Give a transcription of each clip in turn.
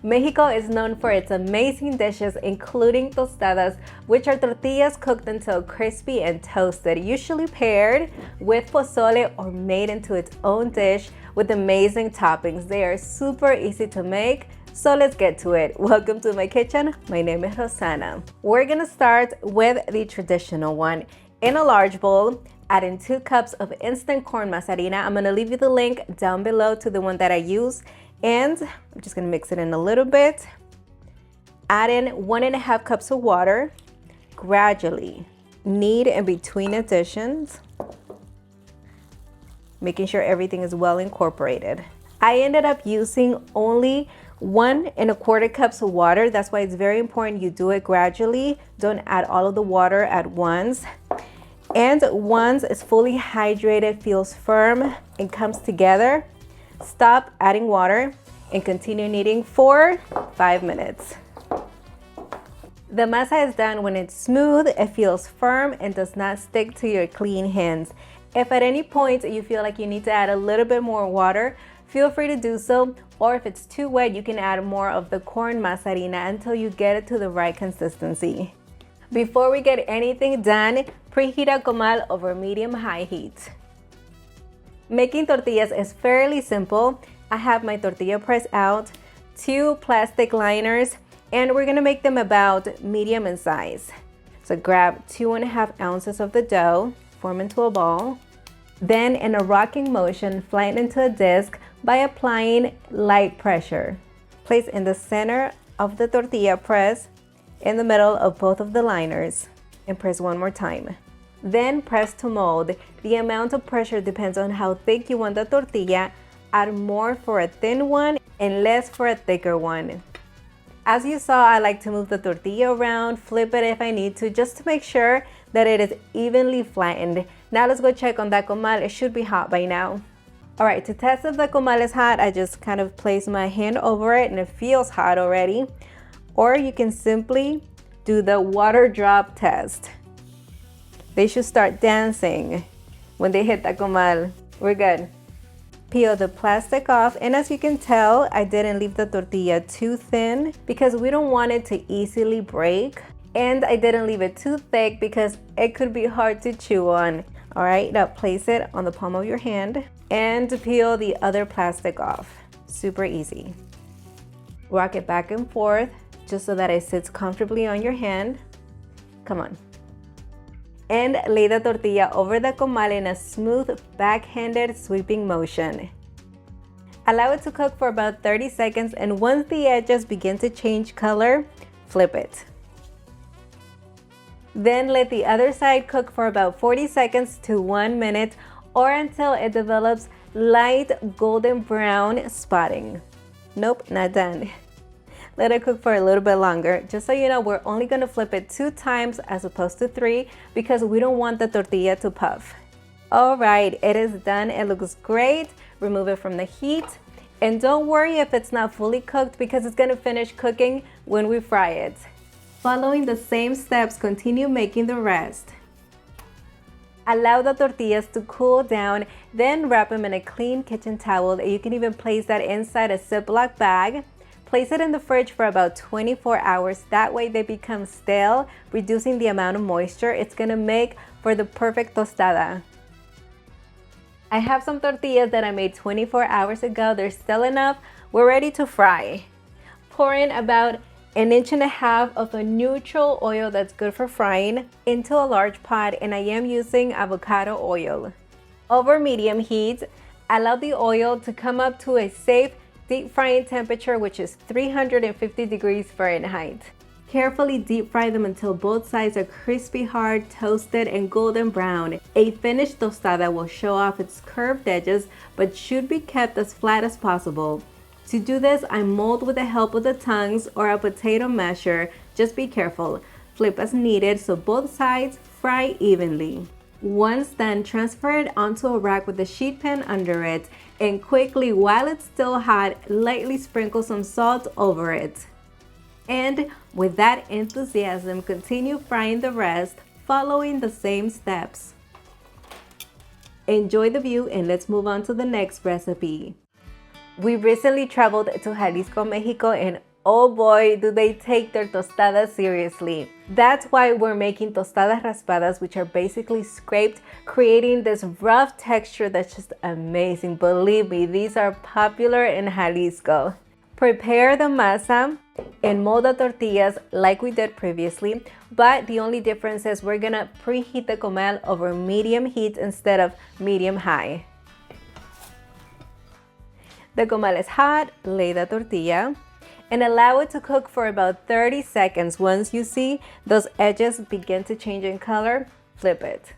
Mexico is known for its amazing dishes, including tostadas, which are tortillas cooked until crispy and toasted, usually paired with pozole or made into its own dish with amazing toppings. They are super easy to make, so let's get to it. Welcome to my kitchen. My name is Rossana. We're gonna start with the traditional one. In a large bowl, add in 2 cups of instant corn masarina. I'm gonna leave you the link down below to the one that I use. And I'm just gonna mix it in a little bit. Add in 1.5 cups of water. Gradually knead in between additions, making sure everything is well incorporated. I ended up using only 1.25 cups of water. That's why it's very important you do it gradually. Don't add all of the water at once. And once it's fully hydrated, feels firm, and comes together, stop adding water and continue kneading for 5 minutes. The masa is done when it's smooth, it feels firm, and does not stick to your clean hands. If at any point you feel like you need to add a little bit more water, feel free to do so, or if it's too wet, you can add more of the corn masarina until you get it to the right consistency. Before we get anything done, preheat a comal over medium-high heat. Making tortillas is fairly simple. I have my tortilla press out, 2 plastic liners, and we're gonna make them about medium in size. So grab 2.5 ounces of the dough, form into a ball. Then in a rocking motion, flatten into a disc by applying light pressure. Place in the center of the tortilla press, in the middle of both of the liners, and press one more time. Then press to mold. The amount of pressure depends on how thick you want the tortilla. Add more for a thin one and less for a thicker one. As you saw, I like to move the tortilla around, flip it if I need to, just to make sure that it is evenly flattened. Now let's go check on that comal. It should be hot by now. All right, to test if the comal is hot, I just kind of place my hand over it and it feels hot already. Or you can simply do the water drop test. They should start dancing when they hit the comal. We're good. Peel the plastic off, and as you can tell, I didn't leave the tortilla too thin because we don't want it to easily break. And I didn't leave it too thick because it could be hard to chew on. All right, now place it on the palm of your hand and peel the other plastic off. Super easy. Rock it back and forth just so that it sits comfortably on your hand. Come on. And lay the tortilla over the comal in a smooth, backhanded sweeping motion. Allow it to cook for about 30 seconds, and once the edges begin to change color, flip it. Then let the other side cook for about 40 seconds to 1 minute, or until it develops light golden brown spotting. Nope, not done. Let it cook for a little bit longer. Just so you know, we're only gonna flip it 2 times as opposed to 3 because we don't want the tortilla to puff. All right, it is done. It looks great. Remove it from the heat. And don't worry if it's not fully cooked because it's gonna finish cooking when we fry it. Following the same steps, continue making the rest. Allow the tortillas to cool down, then wrap them in a clean kitchen towel. You can even place that inside a Ziploc bag. Place it in the fridge for about 24 hours. That way they become stale, reducing the amount of moisture. It's gonna make for the perfect tostada. I have some tortillas that I made 24 hours ago. They're still enough. We're ready to fry. Pour in about 1.5 inches of a neutral oil that's good for frying into a large pot, and I am using avocado oil. Over medium heat, allow the oil to come up to a safe deep frying temperature, which is 350 degrees Fahrenheit. Carefully deep fry them until both sides are crispy hard, toasted, and golden brown. A finished tostada will show off its curved edges, but should be kept as flat as possible. To do this, I mold with the help of the tongs or a potato masher. Just be careful. Flip as needed so both sides fry evenly. Once done, transfer it onto a rack with a sheet pan under it, and quickly, while it's still hot, lightly sprinkle some salt over it. And with that enthusiasm, continue frying the rest, following the same steps. Enjoy the view, and let's move on to the next recipe. We recently traveled to Jalisco, Mexico, and oh boy, do they take their tostadas seriously. That's why we're making tostadas raspadas, which are basically scraped, creating this rough texture that's just amazing. Believe me, these are popular in Jalisco. Prepare the masa and mold the tortillas like we did previously, but the only difference is we're gonna preheat the comal over medium heat instead of medium high. The comal is hot, lay the tortilla, and allow it to cook for about 30 seconds. Once you see those edges begin to change in color, flip it.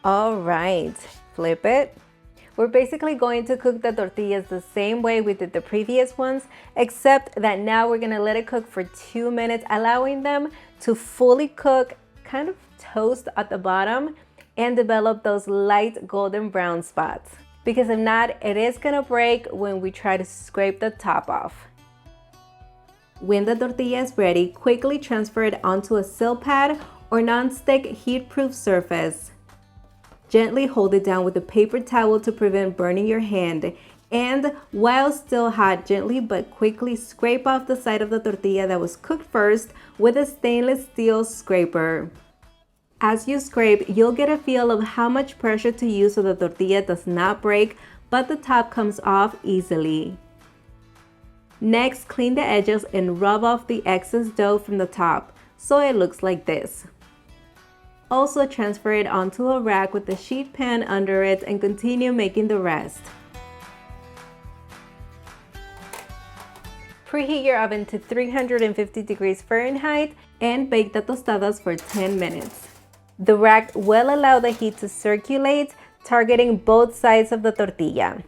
All right, flip it. We're basically going to cook the tortillas the same way we did the previous ones, except that now we're gonna let it cook for 2 minutes, allowing them to fully cook, kind of toast at the bottom, and develop those light golden brown spots. Because if not, it is gonna break when we try to scrape the top off. When the tortilla is ready, quickly transfer it onto a sill pad or non-stick heat-proof surface. Gently hold it down with a paper towel to prevent burning your hand, and while still hot, gently but quickly scrape off the side of the tortilla that was cooked first with a stainless steel scraper. As you scrape, you'll get a feel of how much pressure to use so the tortilla does not break, but the top comes off easily. Next, clean the edges and rub off the excess dough from the top, so it looks like this. Also transfer it onto a rack with a sheet pan under it and continue making the rest. Preheat your oven to 350 degrees Fahrenheit and bake the tostadas for 10 minutes. The rack will allow the heat to circulate, targeting both sides of the tortilla.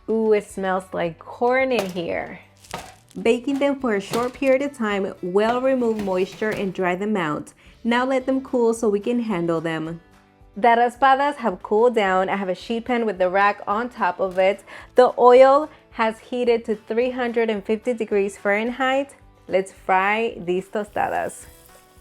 Ooh, it smells like corn in here. Baking them for a short period of time will remove moisture and dry them out. Now let them cool so we can handle them. The raspadas have cooled down. I have a sheet pan with the rack on top of it. The oil has heated to 350 degrees Fahrenheit. Let's fry these tostadas.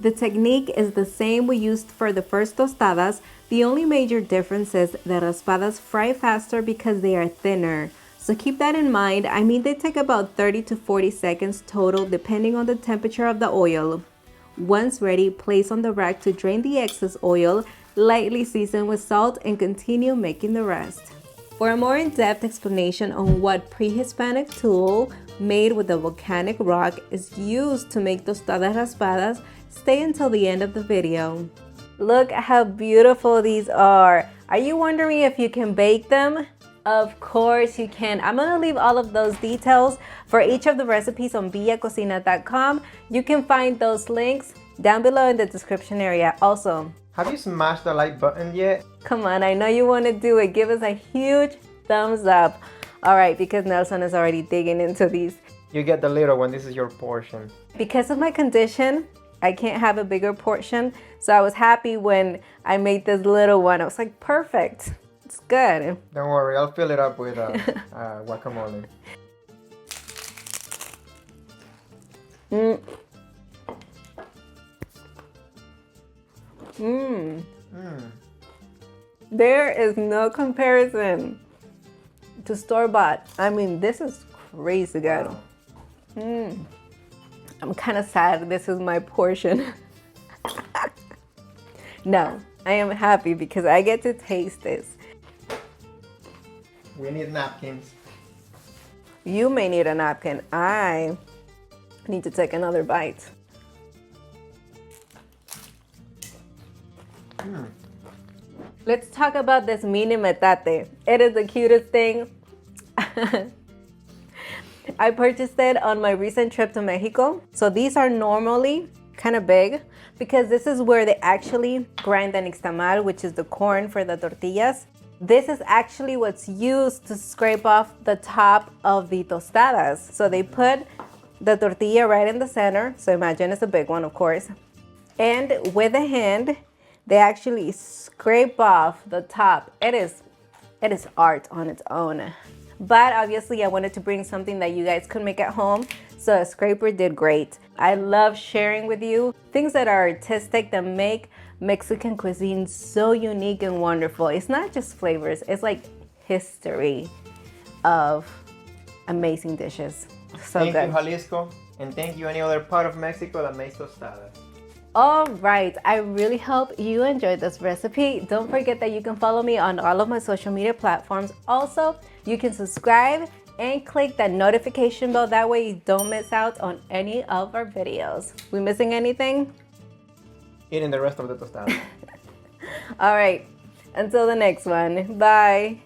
The technique is the same we used for the first tostadas. The only major difference is that raspadas fry faster because they are thinner. So keep that in mind. I mean, they take about 30 to 40 seconds total depending on the temperature of the oil. Once ready, place on the rack to drain the excess oil, lightly season with salt, and continue making the rest. For a more in-depth explanation on what pre-Hispanic tool made with a volcanic rock is used to make tostadas raspadas, stay until the end of the video. Look how beautiful these are. Are you wondering if you can bake them? Of course you can. I'm gonna leave all of those details for each of the recipes on villacocina.com. You can find those links down below in the description area. Also, have you smashed the like button yet? Come on, I know you want to do it. Give us a huge thumbs up. All right, because Nelson is already digging into these. You get the little one. This is your portion. Because of my condition, I can't have a bigger portion. So I was happy when I made this little one. I was like, perfect. It's good. Don't worry, I'll fill it up with guacamole. There is no comparison to store-bought. I mean, this is crazy good. I'm kind of sad this is my portion. No, I am happy because I get to taste this. We need napkins. You may need a napkin. I need to take another bite. Let's talk about this mini metate. It is the cutest thing. I purchased it on my recent trip to Mexico. So these are normally kind of big because this is where they actually grind the nixtamal, which is the corn for the tortillas. This is actually what's used to scrape off the top of the tostadas. So they put the tortilla right in the center. So imagine it's a big one, of course. And with a hand, they actually scrape off the top. It is art on its own. But obviously I wanted to bring something that you guys could make at home. So a scraper did great. I love sharing with you things that are artistic, that make Mexican cuisine so unique and wonderful. It's not just flavors, it's like history of amazing dishes. So Thank good. you, Jalisco. And thank you, any other part of Mexico that makes tostadas. All right, I really hope you enjoyed this recipe. Don't forget that you can follow me on all of my social media platforms. Also, you can subscribe and click that notification bell. That way you don't miss out on any of our videos. We missing anything? Eating the rest of the tostada. All right, until the next one. Bye.